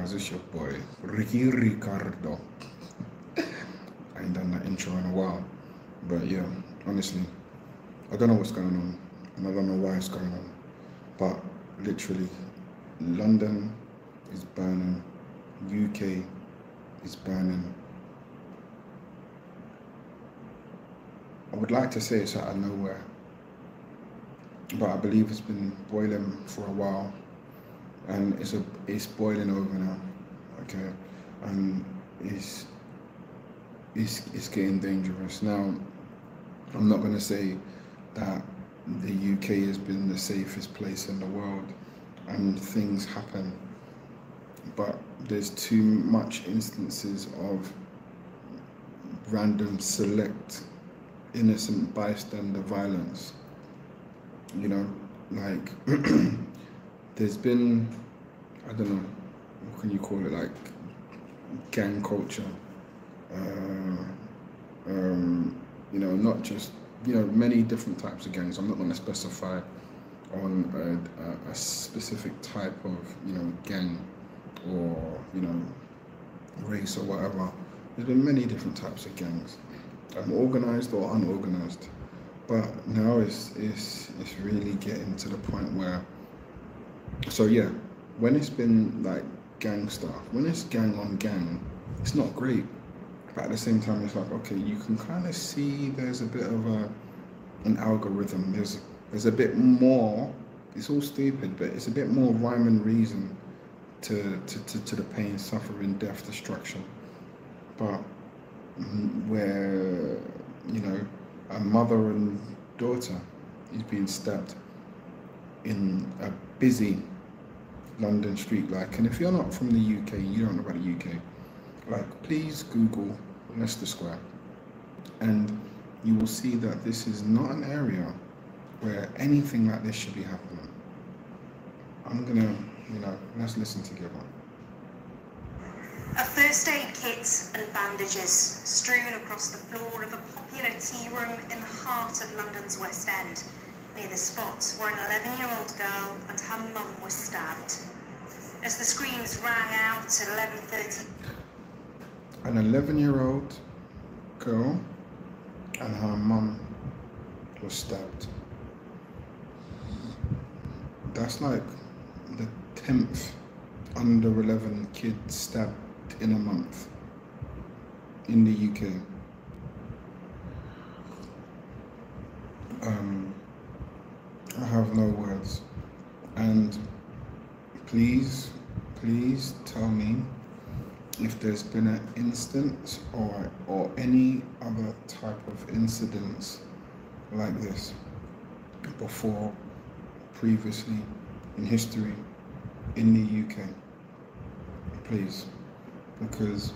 guys, it's your boy, Ricky Ricardo. I ain't done that intro in a while. But yeah, honestly, I don't know what's going on. And I don't know why it's going on. But literally, London is burning. UK is burning. I would like to say it's out of nowhere. But I believe it's been boiling for a while. And it's boiling over now. Okay. And it's getting dangerous. Now, I'm not going to say that the UK has been the safest place in the world and things happen, but there's too much instances of random select innocent bystander violence. You know, like there's been, I don't know, what can you call it, like gang culture. You know, not just, you know, many different types of gangs. I'm not going to specify on a specific type of, you know, gang or, you know, race or whatever. There's been many different types of gangs, organized or unorganized. But now it's really getting to the point where, so yeah, when it's been like gang stuff, when it's gang on gang, it's not great. But at the same time, it's like, okay, you can kind of see there's a bit of an algorithm. There's a bit more. It's all stupid, but it's a bit more rhyme and reason to the pain, suffering, death, destruction. But where, you know, a mother and daughter is being stabbed in a busy London street, like, and if you're not from the UK, you don't know about the UK, like, please Google Leicester Square, and you will see that this is not an area where anything like this should be happening. I'm gonna, you know, let's listen together. A first aid kit and bandages strewn across the floor of a popular tea room in the heart of London's West End, near the spot where an 11-year-old girl and her mum were stabbed. As the screams rang out at 11:30. An 11-year-old girl and her mum was stabbed. That's like the 10th under 11 kid stabbed in a month in the UK. I have no words. And please tell me if there's been an instance or any other type of incidents like this before, previously, in history, in the UK. Please, because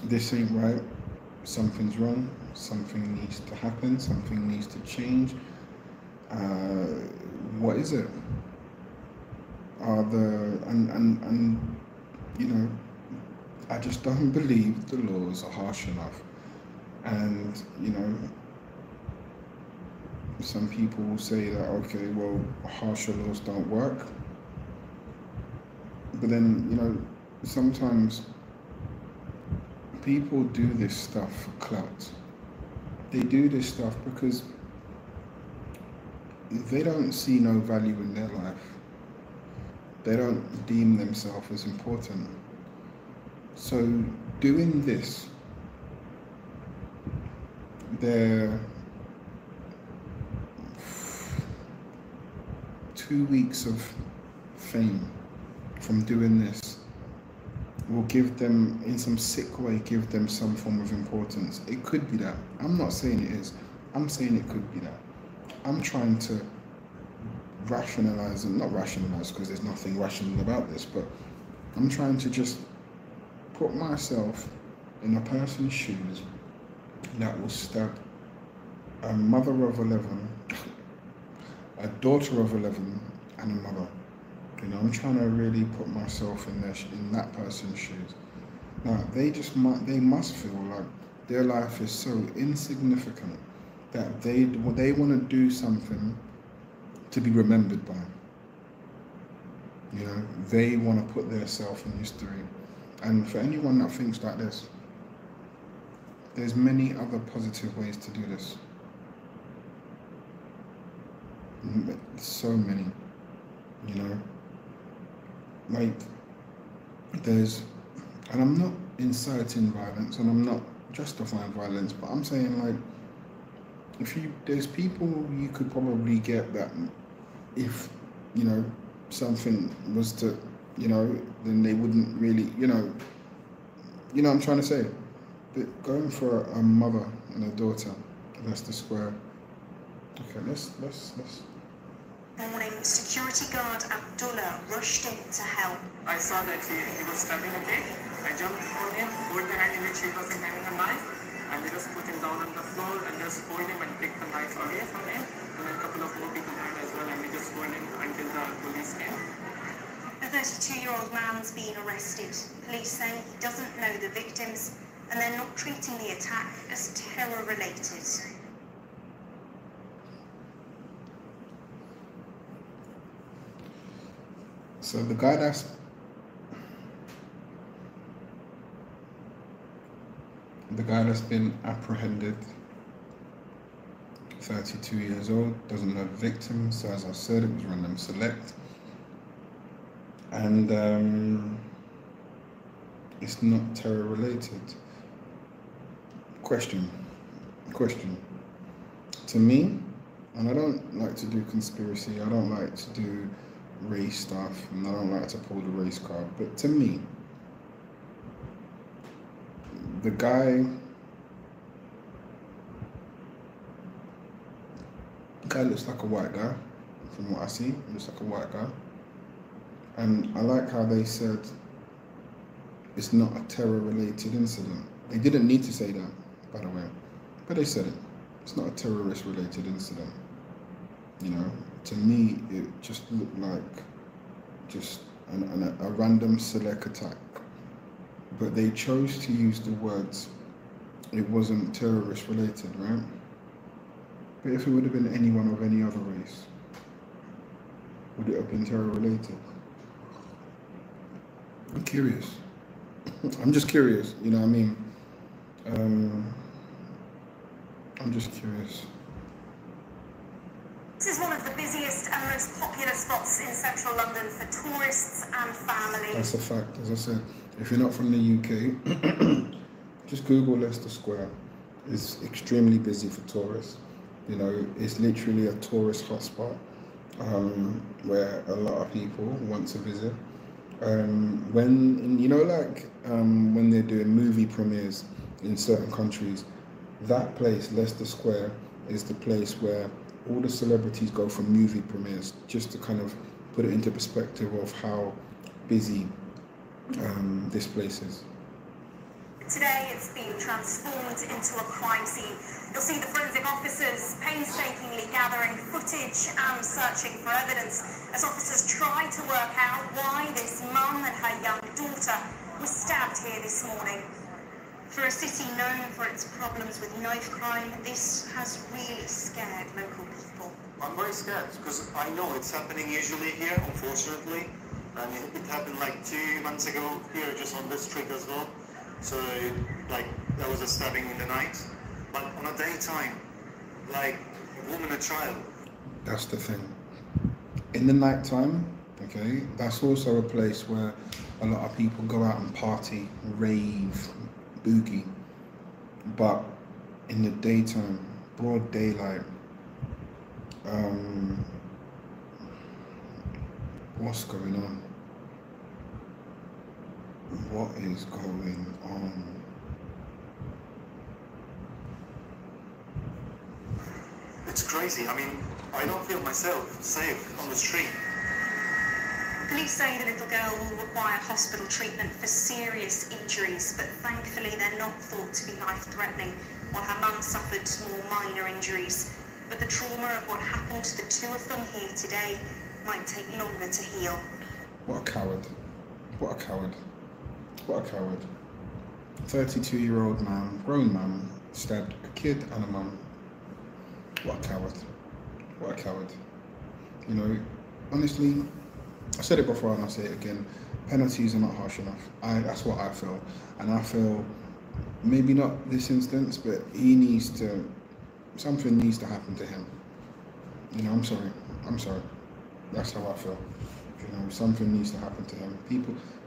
this ain't right. Something's wrong. Something needs to happen. Something needs to change. What is it? And you know, I just don't believe the laws are harsh enough. And, you know, some people will say that, okay, well, harsher laws don't work. But then, you know, sometimes people do this stuff for clout. They do this stuff because they don't see no value in their life. They don't deem themselves as important. So doing this, their 2 weeks of fame from doing this will give them, in some sick way, give them some form of importance. It could be that. I'm not saying it is. I'm saying it could be that. I'm trying to rationalize, and not rationalize because there's nothing rational about this, but I'm trying to just put myself in a person's shoes that will stab a mother of 11, a daughter of 11, and a mother. You know, I'm trying to really put myself in that person's shoes. Now, they must feel like their life is so insignificant that they want to do something to be remembered by. You know, they want to put themselves in history. And for anyone that thinks like this, there's many other positive ways to do this. So many, you know. Like, there's, and I'm not inciting violence and I'm not justifying violence, but I'm saying, like, there's people you could probably get that if, you know, something was to, you know, then they wouldn't really, you know what I'm trying to say. But going for a mother and a daughter, Leicester Square. Okay, let's. Morning, security guard Abdullah rushed in to help. I saw that he was stabbing a kid. I jumped on him, hold the hand in which he was having a knife, and we just put him down on the floor and just hold him and take the knife away from him. And then a couple of more people died as well, and we just hold him until the police came. A 32-year-old man's been arrested. Police say he doesn't know the victims, and they're not treating the attack as terror-related. So the guy that's been apprehended, 32 years old, doesn't know the victim. So as I said, it was random select, and it's not terror related. Question. To me, and I don't like to do conspiracy. I don't like to do race stuff, and I don't like to pull the race card, but to me, the guy looks like a white guy. From what I see, he looks like a white guy, and I like how they said it's not a terror-related incident. They didn't need to say that, by the way, but they said it. It's not a terrorist-related incident. You know, to me, it just looked like just a random select attack. But they chose to use the words, it wasn't terrorist related, right? But if it would have been anyone of any other race, would it have been terror related? I'm curious. I'm just curious, you know what I mean? I'm just curious. This is one of the busiest and most popular spots in central London for tourists and families. That's a fact. As I said, if you're not from the UK, just Google Leicester Square. It's extremely busy for tourists. You know, it's literally a tourist hotspot where a lot of people want to visit. When, you know, like when they're doing movie premieres in certain countries, that place, Leicester Square, is the place where all the celebrities go for movie premieres, just to kind of put it into perspective of how busy this place is. Today it's been transformed into a crime scene. You'll see the forensic officers painstakingly gathering footage and searching for evidence as officers try to work out why this mum and her young daughter was stabbed here this morning. For a city known for its problems with knife crime, this has really scared local people. I'm very scared because I know it's happening usually here, unfortunately. And it happened like 2 months ago here, just on this street as well. So, like, there was a stabbing in the night. But on a daytime, like, a woman, a child. That's the thing. In the night time, okay, that's also a place where a lot of people go out and party, rave, boogie. But in the daytime, broad daylight, what's going on? What is going on? It's crazy. I mean, I don't feel myself safe on the street. Police say the little girl will require hospital treatment for serious injuries, but thankfully they're not thought to be life-threatening, while her mum suffered more minor injuries. But the trauma of what happened to the two of them here today might take longer to heal. What a coward. What a coward. What a coward. 32-year-old man, grown man, stabbed a kid and a mum. What a coward. What a coward. You know, honestly, I said it before and I'll say it again. Penalties are not harsh enough. That's what I feel, and I feel maybe not this instance, but something needs to happen to him. You know, I'm sorry. That's how I feel. You know, something needs to happen to him.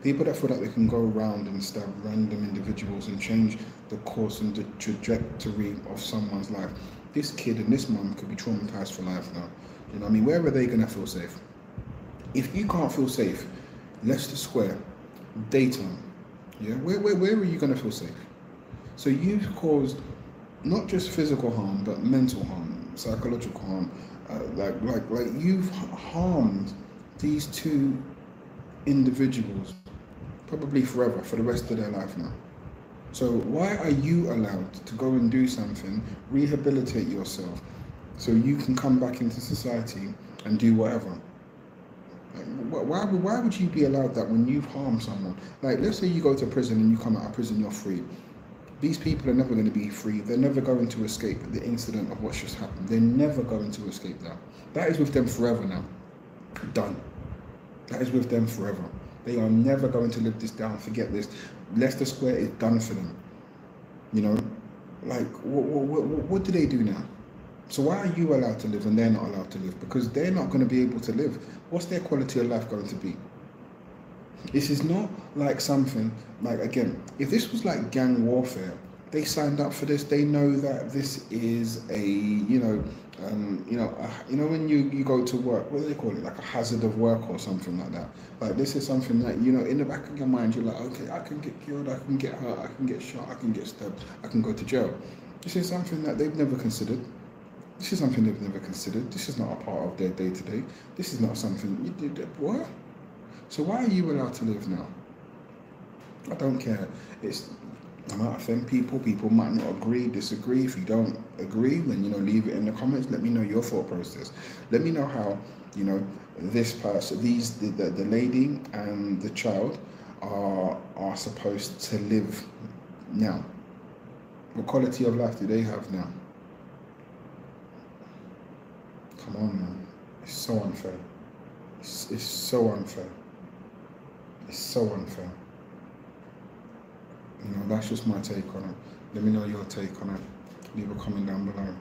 People that feel that they can go around and stab random individuals and change the course and the trajectory of someone's life. This kid and this mum could be traumatized for life now. You know what I mean? Where are they going to feel safe? If you can't feel safe, Leicester Square, daytime, yeah, where are you going to feel safe? So you've caused not just physical harm, but mental harm, psychological harm. Like you've harmed these two individuals probably forever, for the rest of their life now. So why are you allowed to go and do something, rehabilitate yourself, so you can come back into society and do whatever? Why would you be allowed that when you've harmed someone? Like, let's say you go to prison and you come out of prison, you're free. These people are never going to be free. They're never going to escape the incident of what's just happened. They're never going to escape that. That is with them forever now. Done. That is with them forever. They are never going to live this down. Forget this. Leicester Square is done for them. You know, like, what do they do now? So why are you allowed to live and they're not allowed to live? Because they're not going to be able to live. What's their quality of life going to be? This is not like something, like, again, if this was like gang warfare, they signed up for this. They know that this is a, when you go to work, what do they call it? Like a hazard of work or something like that. Like, this is something that, you know, in the back of your mind, you're like, okay, I can get killed, I can get hurt, I can get shot, I can get stabbed, I can go to jail. This is something that they've never considered. This is something they've never considered. This is not a part of their day-to-day. This is not something you did. What? So why are you allowed to live now? I don't care. I might offend people. People might not agree, disagree. If you don't agree, then, you know, leave it in the comments. Let me know your thought process. Let me know how, you know, this person, the lady and the child are supposed to live now. What quality of life do they have now? Come on, man. It's so unfair. It's so unfair. It's so unfair. You know, that's just my take on it. Let me know your take on it. Leave a comment down below.